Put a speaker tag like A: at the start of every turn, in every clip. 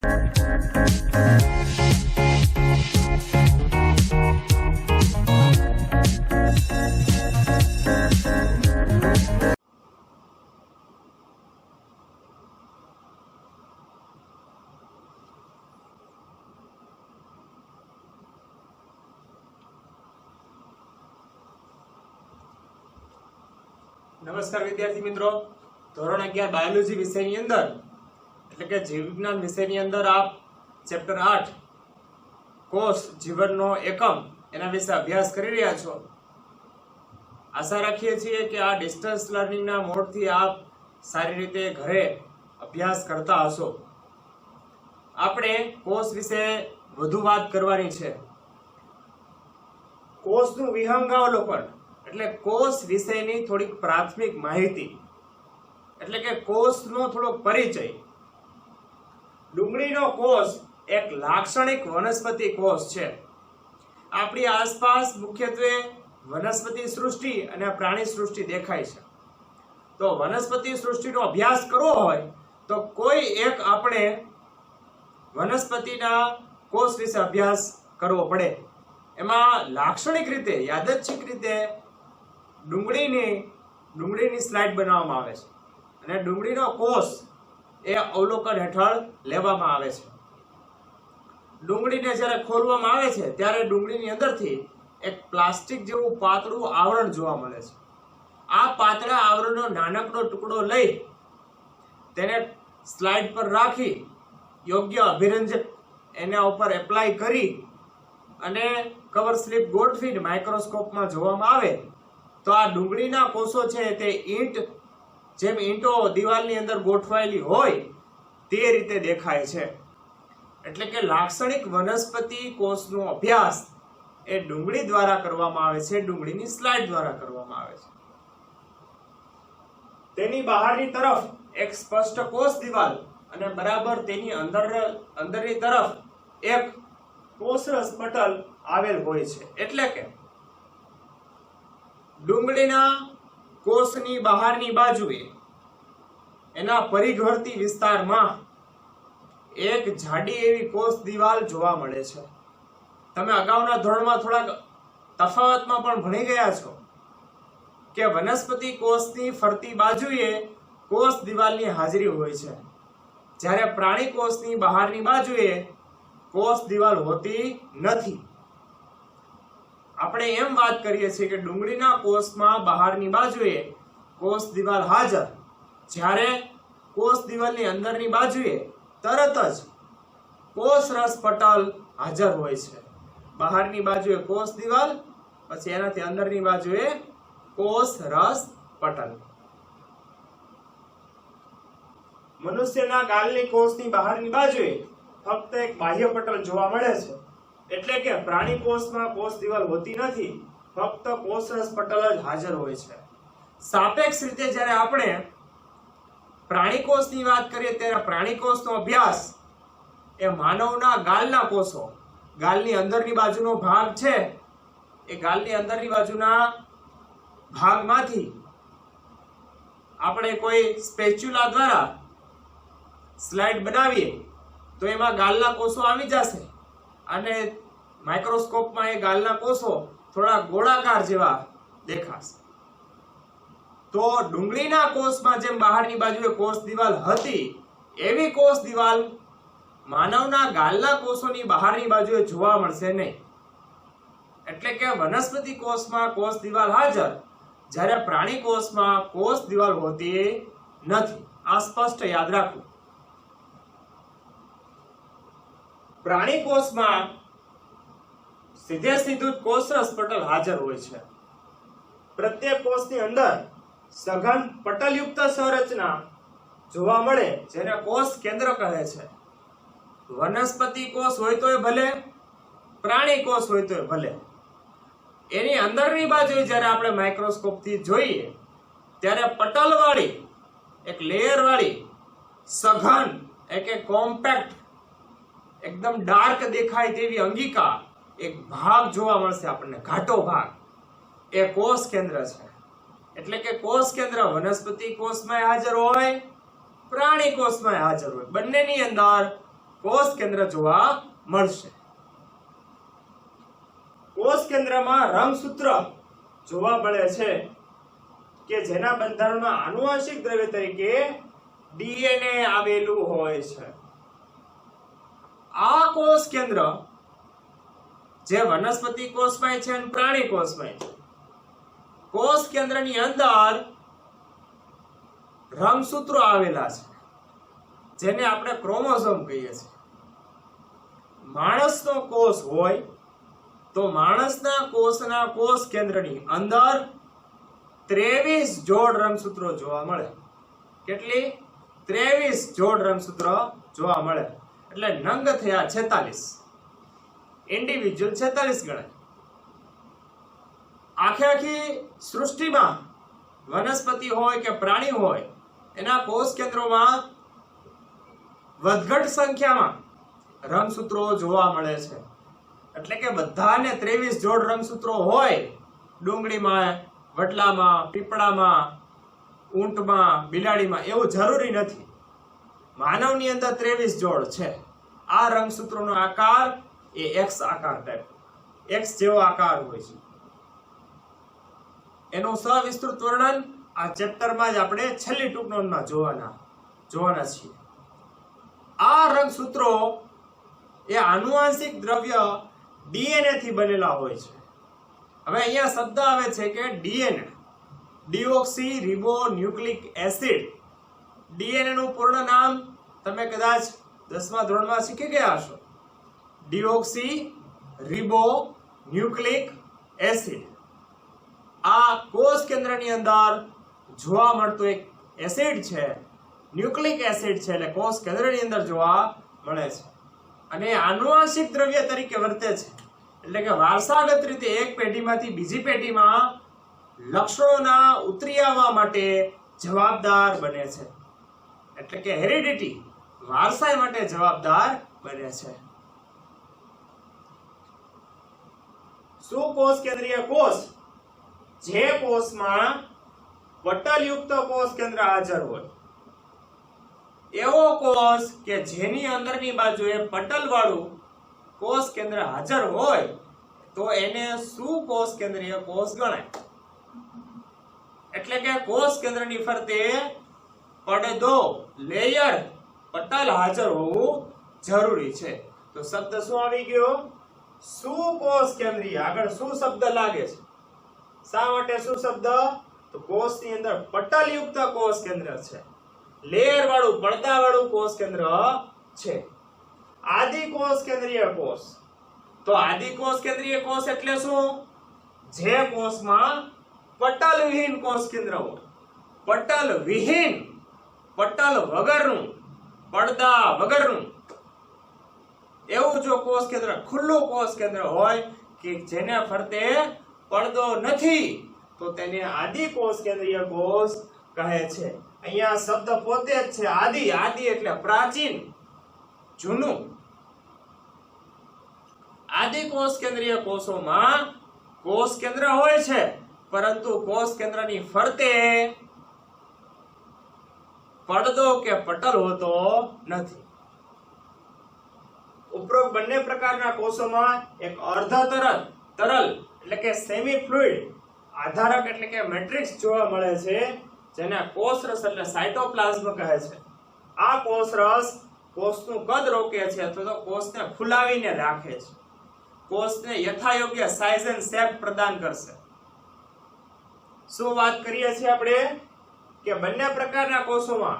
A: નમસ્કાર વિદ્યાર્થી મિત્રો, ધોરણ 11 બાયોલોજી વિષયની અંદર એટલે કે જીવ વિજ્ઞાન વિષયની અંદર આપ ચેપ્ટર 8 કોષ જીવનનો એકમ એના વિશે અભ્યાસ કરી રહ્યા છો। આશા રાખીએ છીએ કે આ ડિસ્ટન્સ લર્નિંગના મોડથી આપ સારી રીતે ઘરે અભ્યાસ કરતા હશો। આપણે કોષ વિશે વધુ વાત કરવાની છે। કોષનું વિહંગાવલોકન એટલે કોષ વિશેની થોડીક પ્રાથમિક માહિતી એટલે કે કોષનો થોડો પરિચય। ડુંગળીનો કોષ એક લાક્ષણિક વનસ્પતિ કોષ છે। આપણી આસપાસ મુખ્યત્વે વનસ્પતિ સૃષ્ટિ અને પ્રાણી સૃષ્ટિ દેખાય છે। તો વનસ્પતિ સૃષ્ટિનો અભ્યાસ કરવો હોય તો કોઈ એક આપણે વનસ્પતિના કોષ વિશે અભ્યાસ કરવો પડે। એમાં લાક્ષણિક રીતે યાદચ્છિક રીતે ડુંગળીની સ્લાઇડ બનાવવામાં આવે છે અને ડુંગળીનો કોષ એ અવલોકન હેઠળ લેવામાં આવે છે। ડુંગળીને જ્યારે ખોલવામાં આવે છે ત્યારે ડુંગળીની અંદરથી એક પ્લાસ્ટિક જેવું પાતળું આવરણ જોવા મળે છે। આ પાતળા આવરણનો નાનકડો ટુકડો લઈ તેને સ્લાઇડ પર રાખી યોગ્ય અભિરંજક એના ઉપર એપ્લાય કરી અને કવર સ્લિપ ગોઠવીને માઇક્રોસ્કોપમાં જોવામાં આવે તો આ ડુંગળીના કોષો છે તે જેમ ઈંટો દિવાલની અંદર ગોઠવાયેલી હોય તે રીતે દેખાય છે। એટલે કે લાક્ષણિક વનસ્પતિ કોષનો અભ્યાસ એ ડુંગળી દ્વારા કરવામાં આવે છે, ડુંગળીની સ્લાઇડ દ્વારા કરવામાં આવે છે। તેની બહારની તરફ એક સ્પષ્ટ કોષ દિવાલ અને બરાબર તેની અંદરની તરફ એક કોષરસ પટલ આવેલ હોય છે। એટલે કે ડુંગળીના કોષની બહારની બાજુએ એના પરિઘવર્તી વિસ્તારમાં એક જાડી એવી કોષ દિવાલ જોવા મળે છે। તમે અગાઉના ધોરણમાં થોડાક તફાવતમાં પણ ભણી ગયા છો કે વનસ્પતિ કોષની ફરતી બાજુએ કોષ દિવાલની હાજરી હોય છે, જ્યારે પ્રાણી કોષની બહારની બાજુએ કોષ દિવાલ હોતી નથી। આપણે એમ વાત કરીએ છીએ કે ડુંગળીના કોષમાં બહારની બાજુએ કોષ દિવાલ હાજર, જ્યારે કોષ દિવાલની અંદરની બાજુએ તરત જ કોષરસ પટલ હાજર હોય છે। બહારની બાજુએ કોષ દિવાલ, પછી એનાથી અંદરની બાજુએ કોષરસ પટલ। મનુષ્યના ગાલની કોષની બહારની બાજુએ ફક્ત એક બાહ્ય પટલ જોવા મળે છે, એટલે કે પ્રાણી કોષમાં કોષ દિવાલ હોતી નથી, ફક્ત કોષરસ પટલ જ હાજર હોય છે। સાપેક્ષ રીતે જ્યારે આપણે પ્રાણી કોષની વાત કરીએ ત્યારે પ્રાણી કોષનો અભ્યાસ એ માનવના ગાલના કોષો, ગાલની અંદરની બાજુનો ભાગ છે, એ ગાલની અંદરની બાજુના ભાગમાંથી આપણે કોઈ સ્પેચ્યુલા દ્વારા સ્લાઇડ બનાવીએ તો એમાં ગાલના કોષો આવી જશે અને માઇક્રોસ્કોપમાં એ ગાલના કોષો થોડા ગોળાકાર જેવા દેખાશે। તો ડુંગળીના કોષમાં જેમ બહારની બાજુએ કોષ દિવાલ હતી એવી કોષ દિવાલ માનવના ગાલના કોષોની બહારની બાજુએ જોવા મળશે નહીં। એટલે કે વનસ્પતિ કોષમાં કોષ દિવાલ હાજર, જ્યારે પ્રાણી કોષમાં કોષ દિવાલ હોતી નથી। આ સ્પષ્ટ યાદ રાખવું। પ્રાણી કોષમાં સીધે સીધું કોષરસ પટલ હાજર હોય છે। પ્રત્યેક કોષની અંદર સઘન પટલયુક્ત સંરચના જોવા મળે જેને કોષ કેન્દ્ર કહે છે। વનસ્પતિ કોષ હોય તોય ભલે, પ્રાણી કોષ હોય તોય ભલે, એની અંદરની બાજુએ જ્યારે આપણે માઇક્રોસ્કોપથી જોઈએ ત્યારે પટલવાળી એક લેયરવાળી સઘન એક કોમ્પેક્ટ એકદમ ડાર્ક દેખાય તેવી અંગિકા એક ભાગ જોવા મળશે આપણને, ઘાટો ભાગ, એ કોષ કેન્દ્ર છે। એટલે કે કોષ કેન્દ્ર વનસ્પતિ કોષમાં હાજર હોય, પ્રાણી કોષમાં હાજર હોય, બંનેની અંદર કોષ કેન્દ્ર જોવા મળશે. કોષ કેન્દ્રમાં રંગસૂત્ર જોવા મળે છે કે જેના બંધારણમાં આનુવંશિક દ્રવ્ય તરીકે ડીએનએ આવેલું હોય છે. આ કોષ કેન્દ્ર જે વનસ્પતિ કોષમાં છે અને પ્રાણી કોષમાં છે, કોષ કેન્દ્રની અંદર રંગસૂત્રો આવેલા છે જેને આપણે ક્રોમોઝોમ કહીએ છીએ. માણસનો કોષ હોય તો માણસના કોષના કોષ કેન્દ્રની અંદર 23 જોડ રંગસૂત્રો જોવા મળે. કેટલી? 23 જોડ રંગસૂત્રો જોવા મળે. એટલે નંગ થયા 46, ઇન્ડિવિજ્યુઅલ 46 ગણાય. આખી સૃષ્ટિમાં વનસ્પતિ હોય કે પ્રાણી હોય એના કોષ કેન્દ્રોમાં વધઘટ સંખ્યામાં રંગસૂત્રો જોવા મળે છે. એટલે કે બધાને 23 જોડ રંગસૂત્રો હોય. ડુંગળીમાં, વટલામાં, પીપળામાં, ઊંટમાં, બિલાડીમાં એવું જરૂરી નથી. માનવની અંદર 23 જોડ છે. આ રંગસૂત્રોનો આકાર એ એક્સ આકાર ટાઈપ, એક્સ જેવો આકાર હોય છે. એનું સવિસ્તૃત વર્ણન આ ચેપ્ટરમાં જ આપણે છેલ્લી ટૂંક નોંધમાં જોવાના છીએ. આ રંગસૂત્રો એ આનુવંશિક દ્રવ્ય ડીએનએ થી બનેલા હોય છે. હવે અહીંયા શબ્દ આવે છે કે DNA, deoxyribonucleic acid. DNA નું પૂર્ણ નામ તમે કદાચ 10મા ધોરણમાં શીખી ગયા હશો. Deoxyribonucleic acid. આ કોષ કેન્દ્રની અંદર જોવા મળતું એક એસિડ છે, ન્યુક્લિક એસિડ છે. એટલે કોષ કેન્દ્રની અંદર જોવા મળે છે અને આનુવંશિક દ્રવ્ય તરીકે વર્તે છે. એટલે કે વારસાગત રીતે એક પેઢીમાંથી બીજી પેઢીમાં લક્ષણોના ઉતરી આવવા માટે જવાબદાર બને છે. એટલે કે હેરિડિટી, વારસાઈ માટે જવાબદાર બને છે. સુકોષ કેન્દ્રીય કોષ, જે કોષમાં પટલયુક્ત કોષ કેન્દ્ર હાજર હોય. એવો કોષ કે જેની અંદરની બાજુએ પટલ વાળું કોષ કેન્દ્ર હાજર હોય તો એને સુકોષ કેન્દ્રીય કોષ ગણાય. એટલે કે કોષ કેન્દ્રની ફરતે પડદો, લેયર, પટલ હાજર હોવું જરૂરી છે. તો શબ્દ શું આવી ગયો? સુકોષ કેન્દ્રીય. આગળ શું શબ્દ લાગે છે? શા માટે શું શબ્દ? તો કોષની અંદર પટલયુક્ત કોષ કેન્દ્ર છે, લેયર વાળું, પડદા વાળું કોષ કેન્દ્ર છે. આદિ કોષ કેન્દ્રીય કોષ. તો આદિ કોષ કેન્દ્રીય કોષ એટલે શું? જે કોષમાં પટલ વિહીન કોષ કેન્દ્ર હોય. પટલ વિહીન, પટલ વગરનું, પડદા વગરનું એવું જો કોષ કેન્દ્ર, ખુલ્લું કોષ કેન્દ્ર હોય કે જેને ફરતે પડદો નથી તો તેને આદિ કોષ કેન્દ્રીય કોષ કહે છે. અહીંયા શબ્દ પોતે જ છે આદિ. આદિ એટલે પ્રાચીન, જૂનું. આદિ કોષ કેન્દ્રીય કોષોમાં કોષ કેન્દ્ર હોય છે પરંતુ કોષ કેન્દ્રની ફરતે પડદો કે પટલ હોતો નથી. ઉપરોક્ત બંને પ્રકારના કોષોમાં એક અર્ધ તરલ એટલે કે સેમી ફ્લુઇડ આધારક એટલે કે મેટ્રિક્સ જોવા મળે છે, જેને કોષરસ એટલે સાયટોપ્લાઝમ કહે છે. આ કોષરસ કોષનું કદ રોકે છે અથવા તો કોષને ફૂલાવીને રાખે છે. કોષને યથાયોગ્ય સાઇઝ એન્ડ શેપ પ્રદાન કરશે. શું વાત કરીએ છીએ આપણે કે બંને પ્રકારના કોષોમાં,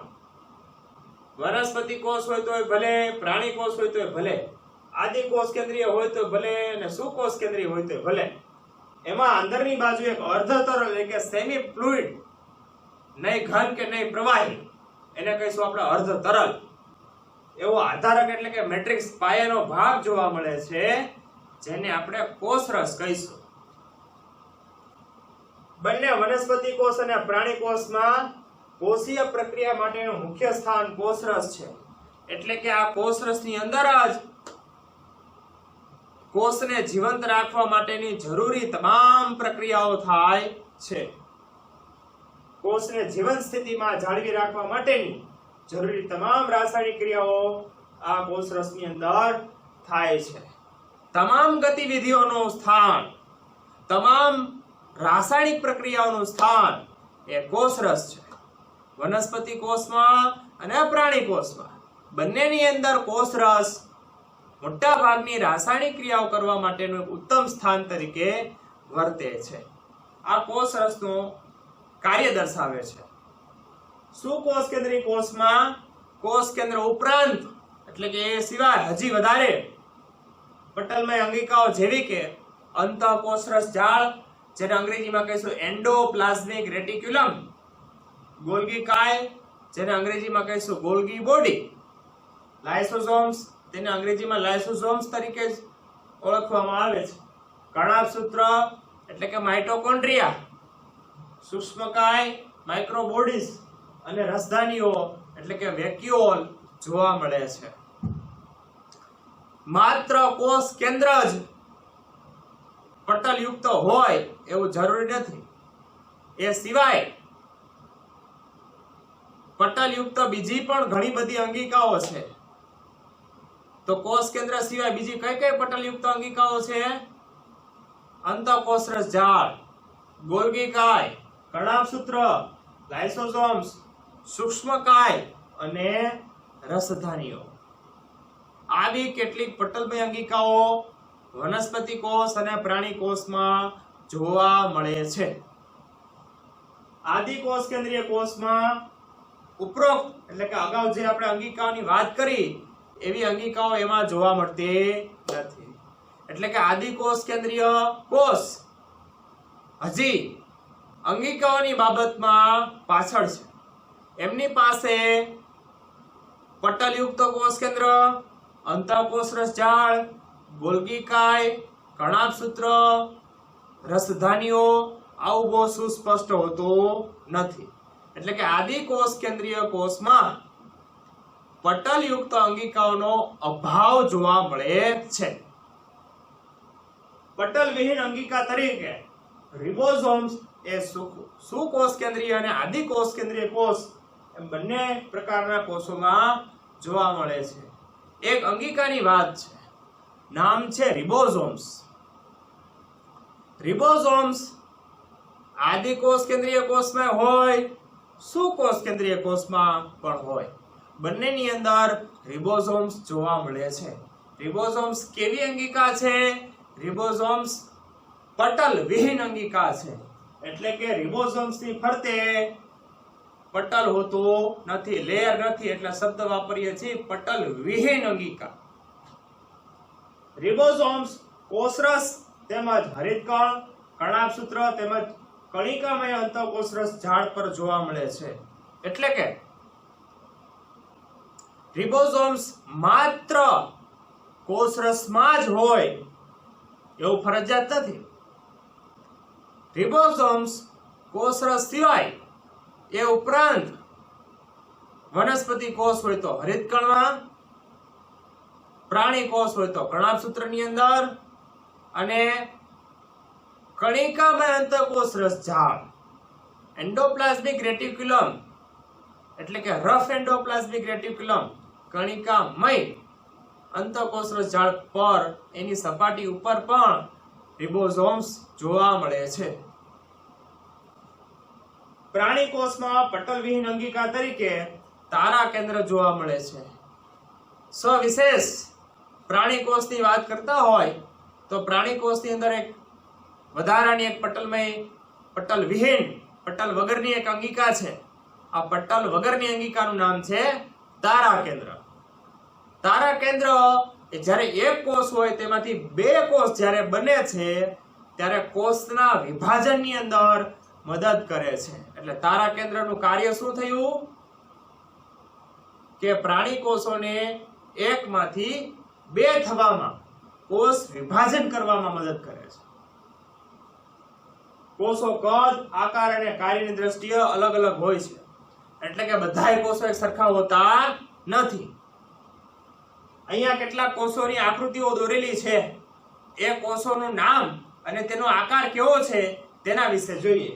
A: વનસ્પતિ કોષ હોય તો ભલે, પ્રાણી કોષ હોય તો ભલે, આદિ કોષ કેન્દ્રીય હોય તો ભલે અને સુકોષ કેન્દ્રીય હોય તો ભલે, એમાં અંદરની બાજુ એક અર્ધ તરલ એટલે કે સેમી ફ્લુઇડ, નહીં ઘન કે નહીં પ્રવાહી, એને કહીશું આપણે અર્ધ તરલ, એવો આધારક એટલે કે મેટ્રિક્સ પાયાનો ભાગ જોવા મળે છે, જેને આપણે કોષરસ કહીશું. બંને વનસ્પતિ કોષ અને પ્રાણી કોષમાં કોષીય પ્રક્રિયા માટેનું મુખ્ય સ્થાન કોષરસ છે. એટલે કે આ કોષરસની અંદર જ કોષને જીવંત રાખવા માટેની જરૂરી તમામ પ્રક્રિયાઓ થાય છે. કોષને જીવંત સ્થિતિમાં જાળવી રાખવા માટેની જરૂરી તમામ રાસાયણિક ક્રિયાઓ આ કોષરસની અંદર થાય છે. તમામ ગતિવિધિઓનું સ્થાન, તમામ રાસાયણિક પ્રક્રિયાઓનું સ્થાન એ કોષરસ છે. વનસ્પતિ કોષમાં અને પ્રાણી કોષમાં બંનેની અંદર કોષરસ મોટા ભાગની રાસાયણિક ક્રિયાઓ કરવા માટેનું એક ઉત્તમ સ્થાન તરીકે વર્તે છે. આ કોષરસનું કાર્ય દર્શાવે છે. સુકોષ કેન્દ્રીય કોષમાં કોષ કેન્દ્ર ઉપરાંત એટલે કે એ સિવાય હજી વધારે પટલમય અંગિકાઓ જેવી કે અંતઃકોષરસ જાળ, જેને અંગ્રેજીમાં કહીશું એન્ડોપ્લાઝમિક રેટિક્યુલમ, ગોલ્ગી કાય, જેને અંગ્રેજીમાં કહીશું ગોલ્ગી બોડી, લાઇસોસોમ્સ, તેને અંગ્રેજીમાં લાઇસોસોમ્સ તરીકે જ ઓળખવામાં આવે છે, કણાભસૂત્ર એટલે કે માઇટોકોન્ડ્રિયા, સૂક્ષ્મકાય, માઇક્રોબોડીઝ અને રસધાનીઓ એટલે કે વેક્યુઓલ જોવા મળે છે. માત્ર કોષ કેન્દ્ર જ પટલયુક્ત હોય એવું જરૂરી નથી. એ સિવાય પટલયુક્ત બીજી પણ ઘણી બધી અંગિકાઓ છે. તો કોષ કેન્દ્ર સિવાય બીજી કઈ કઈ પટલયુક્ત અંગિકાઓ છે? અંતઃકોષરસ જાળ, ગોલ્ગી કાય, કણાભસૂત્ર, લાઇસોસોમ્સ, સૂક્ષ્મકાય અને રસધાનીઓ. આવી કેટલીક પટલમય અંગિકાઓ વનસ્પતિ કોષ અને પ્રાણી કોષમાં જોવા મળે છે. આદિ કોષ કેન્દ્રીય કોષમાં ઉપરોક્ત એટલે કે અગાઉ જે આપણે અંગિકાઓની વાત કરી એવી અંગિકાઓ એમાં જોવા મળતી નથી. એટલે કે આદિ કોષ કેન્દ્રીય કોષ હજી અંગિકાઓની બાબતમાં પાછળ છે. એમની પાસે પટલયુક્ત કોષ કેન્દ્ર, અંતઃકોષરસ જાળ, ગોલ્ગી કાય, કણાભસૂત્ર, રસધાનીઓ આવું બહુ સુસ્પષ્ટ હોતું નથી. એટલે કે આદિ કોષ કેન્દ્રીય કોષમાં પટલયુક્ત અંગિકાઓનો અભાવ જોવા મળે છે. પટલ વિહીન અંગિકા તરીકે રિબોસોમ્સ એ સુકોષ કેન્દ્રીય અને આદિ કોષ કેન્દ્રીય કોષ એમ બંને પ્રકારના કોષોમાં જોવા મળે છે. એક અંગિકાની વાત છે, નામ છે રિબોસોમ્સ. રિબોસોમ્સ આદિ કોષ કેન્દ્રીય કોષમાં હોય, સુકોષ કેન્દ્રીય કોષમાં પણ હોય. બંનેની અંદર રિબોસોમ્સ જોવા મળે છે. રિબોસોમ્સ કેવી અંગિકા છે? રિબોસોમ્સ પટલ વિહીન અંગિકા છે. એટલે કે રિબોસોમ્સની ફરતે પટલ હોતું નથી, લેયર નથી, એટલે શબ્દ વાપરીએ છીએ પટલ વિહીન અંગિકા. રિબોસોમ્સ કોષરસ તેમજ હરિતકણ, કણાભસૂત્ર તેમજ કણિકામય અંતઃકોષરસ ઝાડ પર જોવા મળે છે. એટલે કે રિબોસોમ્સ માત્ર કોષરસમાં જ હોય એવું ફરજિયાત નથી. રિબોસોમ્સ કોષરસ સિવાય એ ઉપરાંત વનસ્પતિ કોષ હોય તો હરિતકણમાં, પ્રાણી કોષ હોય તો કણાભસૂત્રની અંદર અને કણિકામય અંતઃકોષરસ ઝાડ, એન્ડોપ્લાઝમિક રેટિક્યુલમ એટલે કે રફ એન્ડોપ્લાઝમિક રેટિક્યુલમ, કણિકામય અંતઃકોષરસ ઝાડ પર એની સપાટી ઉપર પણ રિબોસોમ્સ જોવા મળે છે. પ્રાણી કોષમાં પટલ વિહીન અંગિકા તરીકે તારા કેન્દ્ર જોવા મળે છે. સવિશેષ પ્રાણી કોષની વાત કરતા હોય તો પ્રાણી કોષની અંદર એક વધારાની એક પટલ વિહીન, પટલ વગરની એક અંગિકા છે. આ પટલ વગરની અંગિકાનું નામ છે તારા કેન્દ્ર. તારા કેન્દ્ર એ જ્યારે એક કોષ હોય તેમાંથી બે કોષ જ્યારે બને છે ત્યારે કોષના વિભાજનની અંદર મદદ કરે છે. એટલે તારા કેન્દ્રનું કાર્ય શું થયું કે પ્રાણી કોષોને એકમાંથી બે થવામાં, કોષ વિભાજન કરવામાં મદદ કરે છે. કોષો કદ, આકાર અને કાર્યની દ્રષ્ટિએ અલગ અલગ હોય છે. એટલે કે બધાય કોષો એક સરખા હોતા નથી. અહીંયા કેટલાક કોષોની આકૃતિઓ દોરેલી છે. એ કોષોનું નામ અને તેનો આકાર કેવો છે તેના વિશે જોઈએ.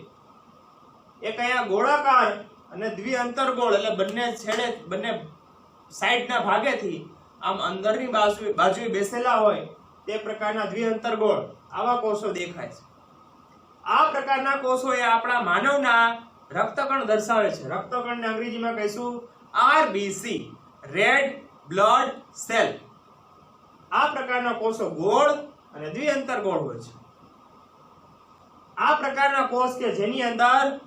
A: એક અહીંયા ગોળાકાર અને દ્વિઅંતરગોળ એટલે બંને છેડે, બંને સાઈડના ભાગેથી આમ અંદરની બાજુએ બેસેલા હોય તે પ્રકારના દ્વિઅંતરગોળ આવા કોષો દેખાય છે. આ પ્રકારના કોષો એ આપણા માનવના રક્તકણ દર્શાવે છે. રક્તકણને અંગ્રેજીમાં કહીશું RBC, રેડ બ્લડ સેલ. આ પ્રકારના કોષો ગોળ અને દ્વિઅંતરગોળ હોય છે. આ પ્રકારના કોષ કે જેની અંદર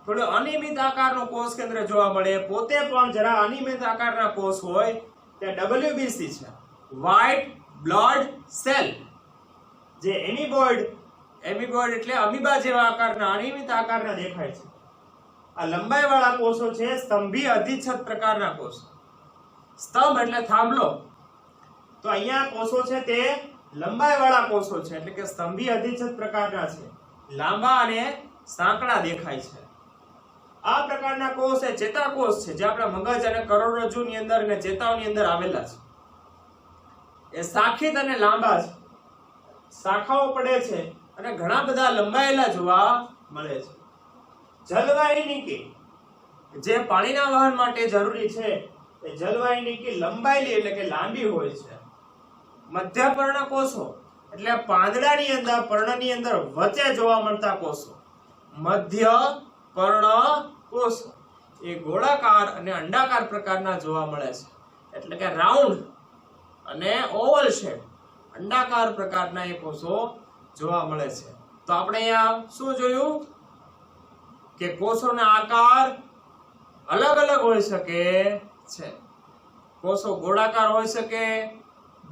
A: થોડો અનિયમિત આકારનો કોષ કેન્દ્ર જોવા મળે, પોતે પણ જરા અનિયમિત આકારના કોષ હોય તે WBC છે, વ્હાઇટ બ્લડ સેલ. જે એમિબોઇડ એટલે અમીબા જેવા આકારના અનિયમિત આકારના દેખાય છે. આ લંબાઈ વાળા કોષો છે સ્તંભી અધિચ્છદ પ્રકારના કોષ. સ્તંભ એટલે થાંભલો, તો અહીંયા કોષો છે તે લંબાઈ વાળા કોષો છે એટલે કે સ્તંભી અધિચ્છદ પ્રકારના છે, લાંબા અને સાંકડા દેખાય છે. આ પ્રકારના કોષ એ ચેતાકોષ છે જે આપણા મગજ અને કરોડરજ્જુની અંદર અને ચેતાઓની અંદર આવેલા છે. એ શાખિત અને લાંબા છે, શાખાઓ પડે છે અને ઘણા બધા લંબાયેલા જોવા મળે છે. જલવાહિનીકી જે પાણીના વહન માટે જરૂરી છે એ જલવાહિનીકી લંબાયેલી એટલે કે લાંબી હોય છે. મધ્યપર્ણ કોષો એટલે પાંદડાની અંદર પર્ણની અંદર વચ્ચે જોવા મળતા કોષો મધ્યપર્ણ કોષો એ ગોળાકાર અને અંડાકાર પ્રકારના જોવા મળે છે. એટલે કે રાઉન્ડ અને ઓવલ શેપ અંડાકાર પ્રકારના એ કોષો જોવા મળે છે. તો આપણે અહીંયા શું જોયું કે કોષોના આકાર અલગ અલગ હોઈ શકે છે. કોષો ગોળાકાર હોઈ શકે,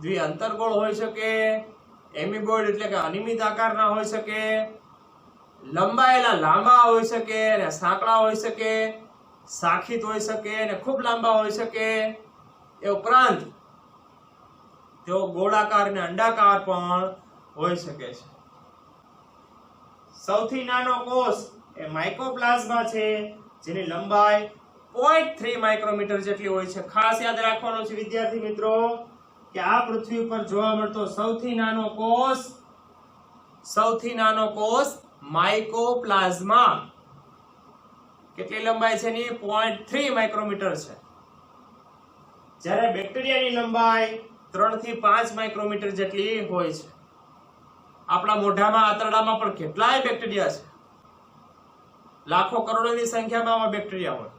A: દ્વિઅંતરગોળ હોઈ શકે, એમિબોઇડ એટલે કે અનિયમિત આકારના હોઈ શકે, લંબાયેલા લાંબા હોઈ શકે અને સાંકડા હોઈ શકે, શાખિત હોઈ શકે અને ખૂબ લાંબા હોઈ શકે. એ ઉપરાંત તેઓ ગોળાકાર અને અંડાકાર પણ હોઈ શકે છે. સૌથી નાનો કોષ એ માઇકોપ્લાઝ્મા છે જેની લંબાઈ 0.3 માઇક્રોમીટર જેટલી હોય છે. ખાસ યાદ રાખવાનું છે વિદ્યાર્થી મિત્રો કે આ પૃથ્વી ઉપર જોવા મળતો સૌથી નાનો કોષ માઇકોપ્લાઝ્મા. કેટલી લંબાઈ છે એની 0.3 માઇક્રોમીટર છે. જ્યારે બેક્ટેરિયાની લંબાઈ 3 થી 5 માઇક્રોમીટર જેટલી હોય છે. આપણા મોઢામાં આંતરડામાં પણ કેટલાય બેક્ટેરિયા છે, લાખો કરોડોની સંખ્યામાં બેક્ટેરિયા હોય.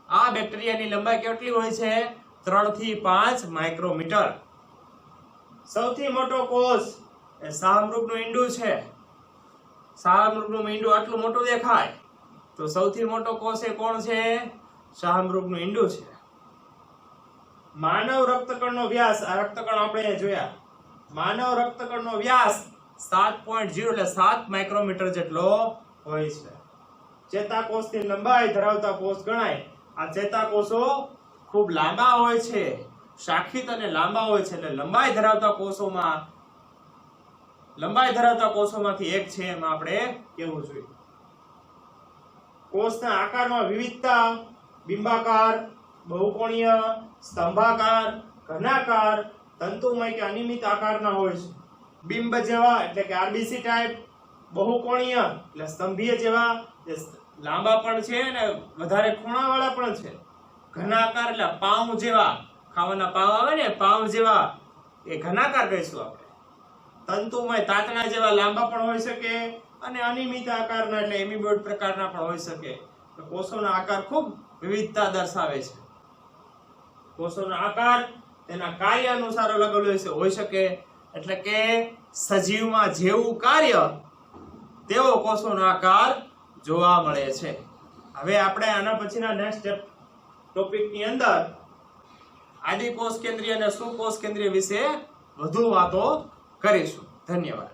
A: આ બેક્ટેરિયાની લંબાઈ કેટલી હોય છે? 3 થી 5 માઇક્રોમીટર. સૌથી મોટો કોષ એ શાહમૃગનું ઈંડું છે. શાહમૃગનું ઈંડું આટલું મોટું દેખાય તો સૌથી મોટો કોષ એ કોણ છે? શાહમૃગનું ઈંડું છે. માનવ રક્તકણનો વ્યાસ, આ રક્તકણ આપણે જોયા, માનવ રક્તકણનો વ્યાસ 7.0 એટલે 7 માઇક્રોમીટર જેટલો હોય છે. ચેતાકોષની લંબાઈ ધરાવતા કોષ ગણાય. આ ચેતાકોષો ખૂબ લાંબા હોય છે, શાખિત અને લાંબા હોય છે. એટલે લંબાઈ ધરાવતા કોષોમાંથી એક છે એમ આપણે કહેવું જોઈએ. કોષના આકારમાં વિવિધતા બિંબાકાર, બહુકોણીય, સ્તંભાકાર, ઘનાકાર, તંતુમય કે અનિયમિત આકારના હોય છે. બિંબ જેવા એટલે કે RBC ટાઈપ, બહુકોણીય એટલે સ્તંભીય જેવા જે લાંબા પણ છે અને વધારે ખૂણાવાળા પણ છે. ઘનાકાર એટલે પાઉં જેવા, ખાવાના પાવ આવે ને પાઉં જેવા, એ ઘનાકાર કહીશું આપણે. તંતુમય તાતણા જેવા લાંબા પણ હોઈ શકે અને અનિયમિત આકારના એટલે એમિબોઇડ પ્રકારના પણ હોઈ શકે. તો કોષોના આકાર ખૂબ વિવિધતા દર્શાવે છે. કોષોના આકાર તેના કાર્ય અનુસાર અલગ અલગ હોઈ શકે. એટલે કે સજીવમાં જેવું કાર્ય તેવો કોષોનો આકાર જોવા મળે છે. હવે આપણે આના પછીના નેક્સ્ટ ટોપિકની અંદર આદિકોષ કેન્દ્રીય અને સુકોષ કેન્દ્રીય વિશે વધુ વાતો કરીશું. ધન્યવાદ.